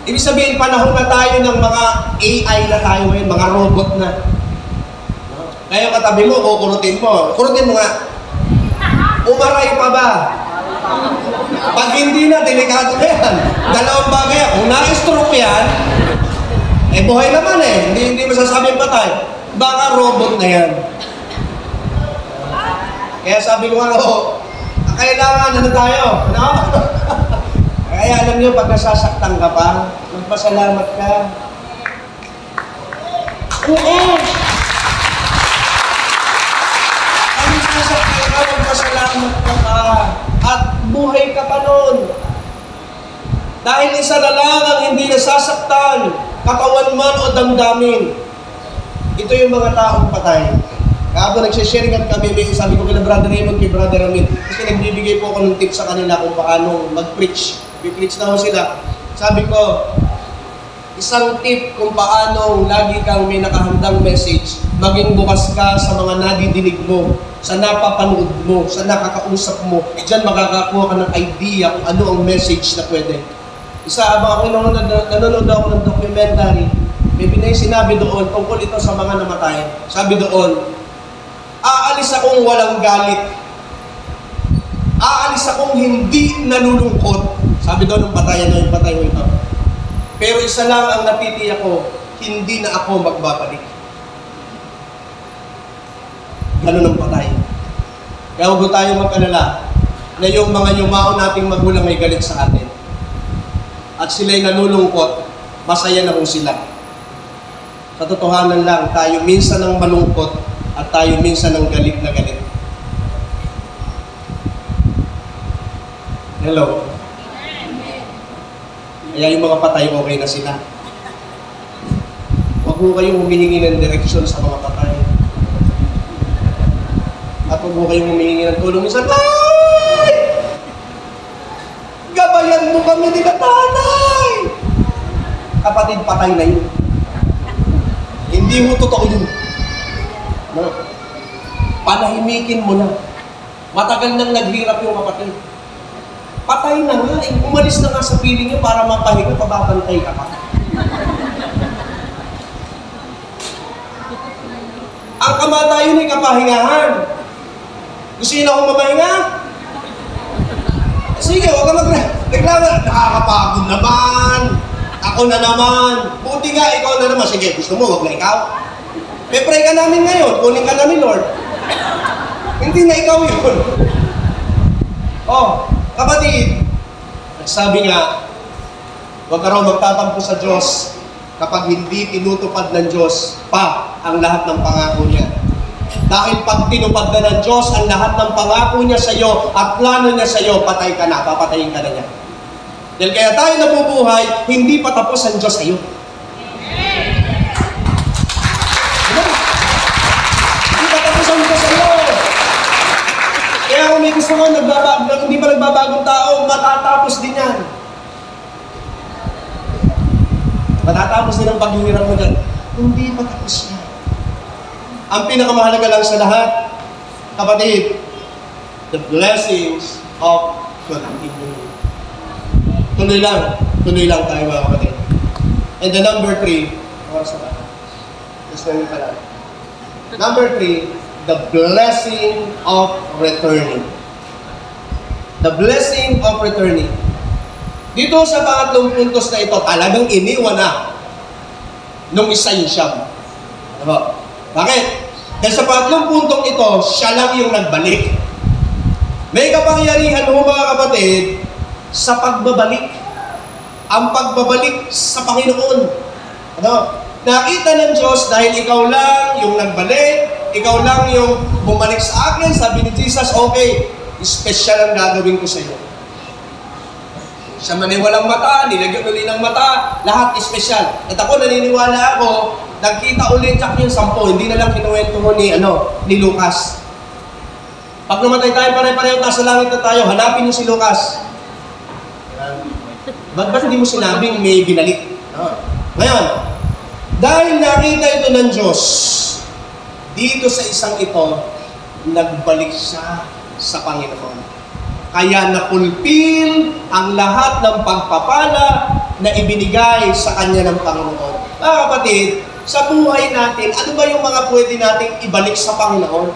Ibig sabihin, panahon na tayo ng mga AI na tayo ngayon, mga robot na. Kaya katabi mo, kukurutin mo. Kurutin mo nga. Umaray pa ba? Pag hindi na, delikado na yan. Dalawang bagay yan. Kung na-stroke yan, buhay naman eh. Hindi masasabing patay. Baka robot na yan. Kaya sabi ko nga, kailangan ano tayo? No? Kaya alam nyo, pag nasasaktan ka pa, magpasalamat ka. Oo! Pag nasasaktan ka, magpasalamat ka pa. At buhay ka pa nun. Dahil isa na lang ang hindi nasasaktan, katawan man o damdamin. Ito yung mga taong patay. Kapag nagsisharingan kami, may sabi ko kay Brother Raymond, kay Brother Amin, kasi nagbibigay po ako ng tips sa kanila kung paano mag-preach. Preach na ho sila. Sabi ko, isang tip kung paano lagi kang may nakahandang message, maging bukas ka sa mga nadidinig mo, sa napapanood mo, sa nakakausap mo. Diyan makakakuha ka ng idea kung ano ang message na pwede. Isa, abang ako nanonood ako ng documentary, may sinabi doon tungkol ito sa mga namatay. Sabi doon, aalis akong walang galit. Aalis akong hindi nalulungkot. Sabi doon ng patayan na yung patay mo ito. Pero isa lang ang natitiyak ko, hindi na ako magbabalik. Ganun ang patay. Kaya huwag tayo mag-alala na yung mga yumao nating magulang ay galit sa atin. At sila'y nalulungkot, masaya na kung sila. Sa totohanan lang, tayo minsan ang malungkot at tayo minsan ang galit na galit. Hello? Kaya yung mga patay, okay na sila. Huwag mo kayong humihingi ng direksyon sa mga patay. At huwag mo kayong humihingi ng tulong. Minsan, ay! Gabayan mo kami ni Tatay! Kapatid, patay na yun. Hindi mo totoo yun. No? Panahimikin mo na. Matagal nang naghirap yung kapatid. Patay na nga. Umalis na nga sa piling niyo para mapahinga, pababantay ka pa. Ang kamatayon ay kapahingahan. Gusto niyo na akong mapahinga? Sige, huwag ka magreklamo. Nakakapagod naman. Ako na naman. Buti nga, ikaw na naman. Sige, gusto mo, huwag na ikaw. Pe-pray ka namin ngayon. Kunin ka namin, Lord. Hindi na ikaw yun. Oh, kapatid, sabi nga, huwag ka raw magtatampo sa Diyos kapag hindi tinutupad ng Diyos pa ang lahat ng pangako niya. Dahil pag tinupad na ng Diyos ang lahat ng pangako niya sa iyo at plano niya sa iyo, patay ka na, papatayin ka na niya. Dahil kaya tayo nabubuhay, hindi pa tapos ang Diyos sa iyo. Hindi pa tapos ang Diyos sa iyo. Kaya kung may gusto mo, hindi pa nagbabagong tao, matatapos din yan. Matatapos din ang paghihirap mo dyan. Hindi pa tapos yan. Ang pinakamahalaga lang sa lahat, kapatid, the blessings of continuing. Tuloy lang tayo mga kapatid. And the number 3, oras na ba? Just na pala. Number 3, the blessing of returning. The blessing of returning. Dito sa pangatlong puntos na ito, talagang iniwan na nung isa yung Siyam. Diba? Bakit? Dahil sa pangatlong puntong ito, siya lang yung nagbalik. May kapangyarihan mo mga kapatid sa pagbabalik. Ang pagbabalik sa Panginoon. Ano? Nakita ng Diyos dahil ikaw lang yung nagbalik, ikaw lang yung bumalik sa akin, sabi ni Jesus, okay, special ang gagawin ko sa iyo. Siya man ay walang mata, nilagyan ulit ng mata, lahat special. At ako naniniwala ako, nagkita ulit siya yung 10, hindi na lang kinuwento mo ni Lucas. Pag namatay tayo pare-pareho, nasa langit na tayo, hanapin niyo si Lucas. Ba't hindi mo sinabing may binalik? Ngayon, Dahil nakita ito ng Diyos, dito sa isang ito, nagbalik siya sa Panginoon. Kaya napulpil ang lahat ng pagpapala na ibinigay sa kanya ng Panginoon. Mga kapatid, sa buhay natin, ano ba yung mga pwede nating ibalik sa Panginoon?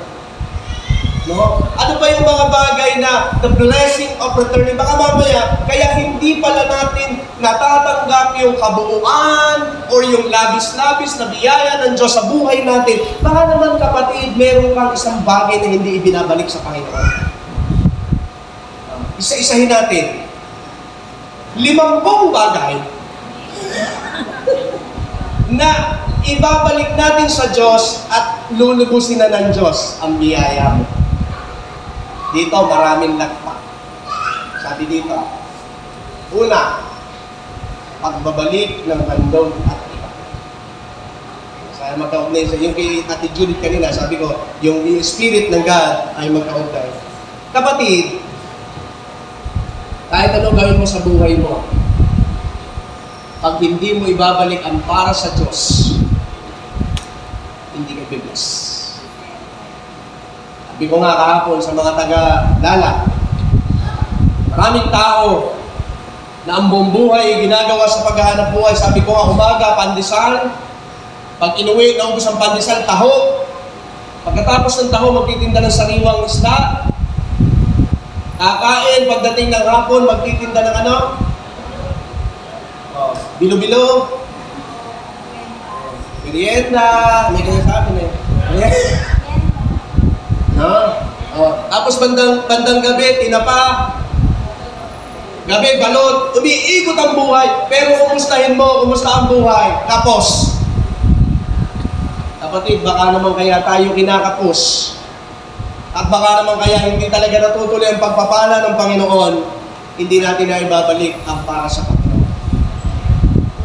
No? Ano ba yung mga bagay na the blessing of returning? Baka mamaya, kaya hindi pala natin natatanggap yung kabuuan or yung labis-labis na biyaya ng Diyos sa buhay natin. Baka naman kapatid, meron kang isang bagay na hindi ibinabalik sa Panginoon. Isa-isahin natin. 50 bagay na ibabalik natin sa Diyos at lulubusin na ng Diyos ang biyaya mo. Dito, maraming lagpak. Sabi dito, una, pagbabalik ng handog at iba. Saya magkaugnay sa yung kay Ate Judith kanina, sabi ko, yung Spirit ng God ay magkaugnay. Kapatid, kahit ano gawin mo sa buhay mo, pag hindi mo ibabalik ang para sa Diyos, hindi ka bibless. Sabi ko nga kahapon sa mga taga-Lala, maraming tao na ang buong buhay ginagawa sa paghahanap buhay. Sabi ko nga umaga, pandesal. Pag inuwi, naubos ang pandesal, taho. Pagkatapos ng taho, magtitinda ng sariwang isda. Kakain, pagdating ng hapon, magtitinda ng ano? Bilo-bilo. Merienda. May kanya sa akin eh. No? Tapos bandang gabi, tinapa. Gabi, balot. Umiikot ang buhay. Pero kumustahin mo, kumusta ang buhay. Tapos. Kapatid, baka naman kaya tayo kinakapos. At baka naman kaya hindi talaga natutuloy ang pagpapala ng Panginoon, hindi natin na ibabalik ang para sa Panginoon.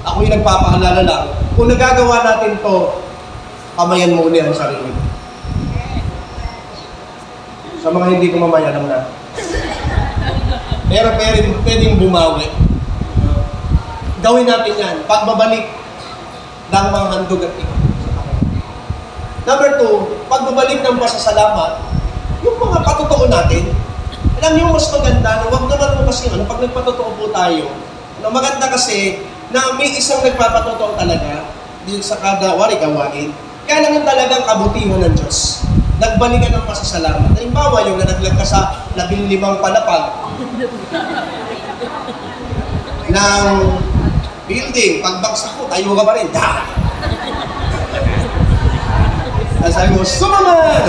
Ako'y nagpapaalala lang, kung nagagawa natin to, kamayan mo ulit ang sarili. Sa mga hindi ko mamaya lang na. Pero pwedeng bumawi. Gawin natin yan. Pagbabalik ng mga handog at ikaw. Number 2, pagbabalik ng pasasalamat, yung mga patotoo natin. Alam niyo, mas maganda, huwag naman mo kasi, pag nagpatotoo po tayo, maganda kasi, na may isang nagpapatotoo talaga din sa kada gawain. Kaya lang yung talagang kabutihan ng Diyos. Nagbalikan ng pasasalamat. Halimbawa, yung nalaglag ka sa 15 palapag ng building, pagbagsak ko, tayo ka pa rin. Sabi mo, sumaman!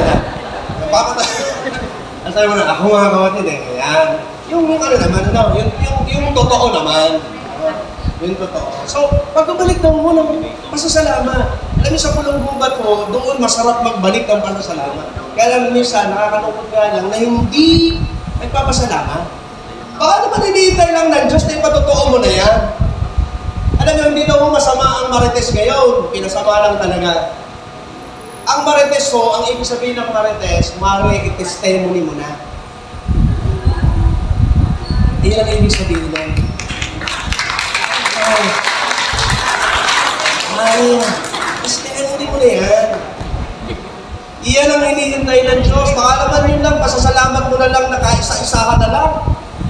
Sabi mo na, ako mga kawatid eh. Yan. Yung ano naman, yung totoo naman. Yung totoo. So, pagbabalik daw mo ng pasasalamat. Alam niyo, sa pulong gubat ko, doon masarap magbalik ng pasasalamat. Kaya lang minsan, nakakalungkot nga lang na hindi nagpapasalamat. Baka naman hinihintay lang ng Diyos na ipatotoo mo na yan. Alam niyo, hindi daw masama ang marites ngayon. Pinasama lang talaga. Ang marites ko, ang ibig sabihin ng marites, i-testimony mo na. Iyan ang ibig sabihin nun. Testimony mo na yan. Iyan ang hinihintay ng Diyos. Baka naman yun lang, pasasalamat mo na lang na kaisa-isahan na lang.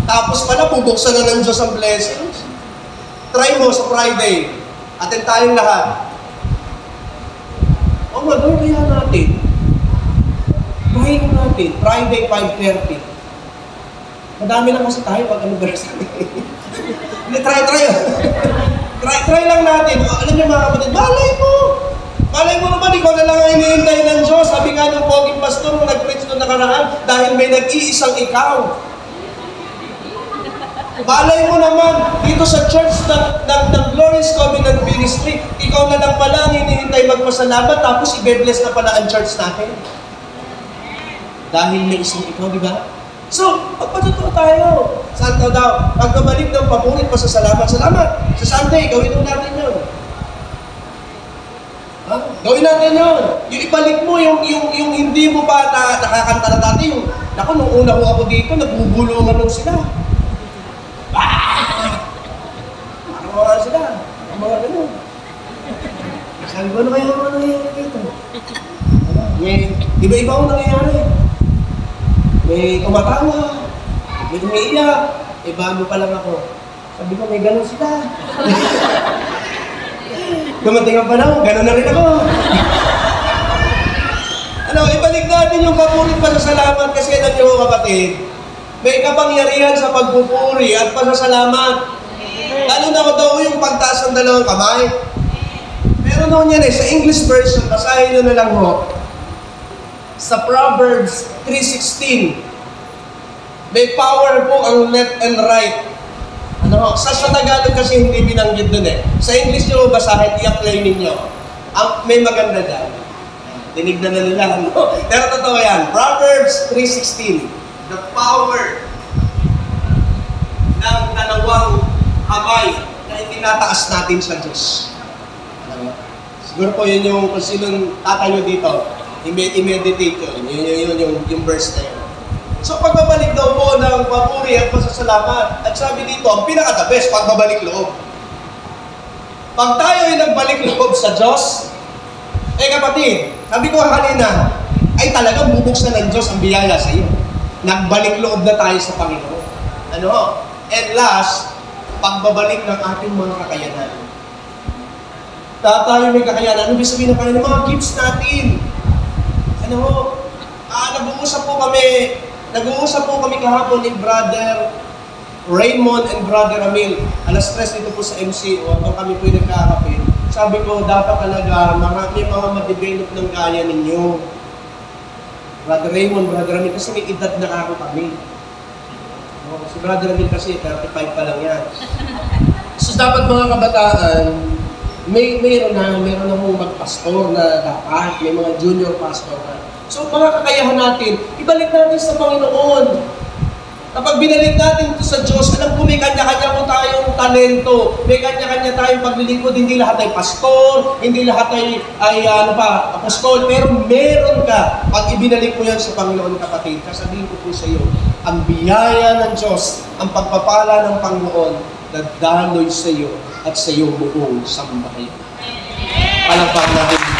Tapos pala, bubuksan na ng Diyos ang blessings. Try mo sa Friday. Atin tayong lahat. O magawin kaya natin. Try natin. Friday, 5:30. Madami lang kasi tayo pag anniversary. Hindi, try. Try lang natin. Alam niyo mga kapatid, malay mo naman, ikaw na lang ang hinihintay ng Diyos. Sabi nga ng poging pastor, nung nag-preach nung nakaraan, dahil may nag-iisang ikaw. Malay mo naman, dito sa church ng Glorious Covenant Ministry, ikaw na lang pala ang hinihintay magpasalamat, tapos i-bless na pala ang church natin. Dahil may isang ikaw, di ba? So, pagpatutuwa tayo. Santo daw, pagkabalik ng papunit pa sa salamat. Sa Sunday, gawin natin yun. Ha? Gawin natin yun. Yung ibalik mo, yung hindi mo pa nakakanta na dati, yung, naku, nung una ko ako dito, nagbubulungan lang sila. Parang mga sila. Mga ganun. Sabi ko, ano kaya ang nangyayari dito? May iba-iba ang nangyayari. May tumatawa, may umiiyak, bago pa lang ako. Sabi ko, may ganun sila. Dumating ang panahon, ganun na rin ako. Ibalik natin yung papurit pasasalamat kasi alam niyo kapatid, may kapangyarihan sa pagpupuri at pasasalamat. Lalo na daw yung pagtaas ng dalawang kamay. Meron daw yan sa English version, basahin nyo na lang ho. Sa Proverbs 3:16, may power po ang left and right. Sa Tagalog kasi hindi binanggit dun eh. Sa English nyo basahin, i-apply ninyo. May maganda dyan. Tinignan na nila. Pero totoo yan. Proverbs 3:16, the power ng dalawang kamay na itinataas natin sa Diyos. Siguro po yun yung kung sinong tatayo dito, i-meditate yun. Yung verse na yun. So pagbabalik daw po ng papuri at pasasalamat, at sabi dito, ang pinaka-the best, pagbabalik loob. Pag tayo ay nagbalik loob sa Diyos, kapatid, sabi ko kanina, ay talagang bubuksan ng Diyos ang biyaya sa iyo. Nagbalik loob na tayo sa Panginoon. And last, pagbabalik ng ating mga kakayanan. Tayo may kakayanan. Ano sabihin ng Panginoon? Mga gifts natin. Nag-uusap po kami kahapon ni Brother Raymond and Brother Amil. Alas 3 dito po sa MCO, habang kami po nagkakape. Sabi ko, dapat talaga marami mga ma-develop ng kaya ninyo. Brother Raymond, Brother Amil, kasi may edad na ako kami. Si Brother Amil kasi 35 pa lang yan. So dapat mga kabataan, meron na hong magpastor na dapat, may mga junior pastor na. So mga kakayahan natin, ibalik natin sa Panginoon. Kapag binalik natin ito sa Diyos, alam ko may kanya-kanya po tayong talento, may kanya-kanya tayong paglilingkod, hindi lahat ay pastor, hindi lahat ay apostol, pero meron ka. Pag ibinalik mo yan sa Panginoon kapatid, sasabihin ko po sa iyo, ang biyaya ng Diyos, ang pagpapala ng Panginoon, dadaloy sa iyo at sa iyong buong sambahayan. Palakpakan natin.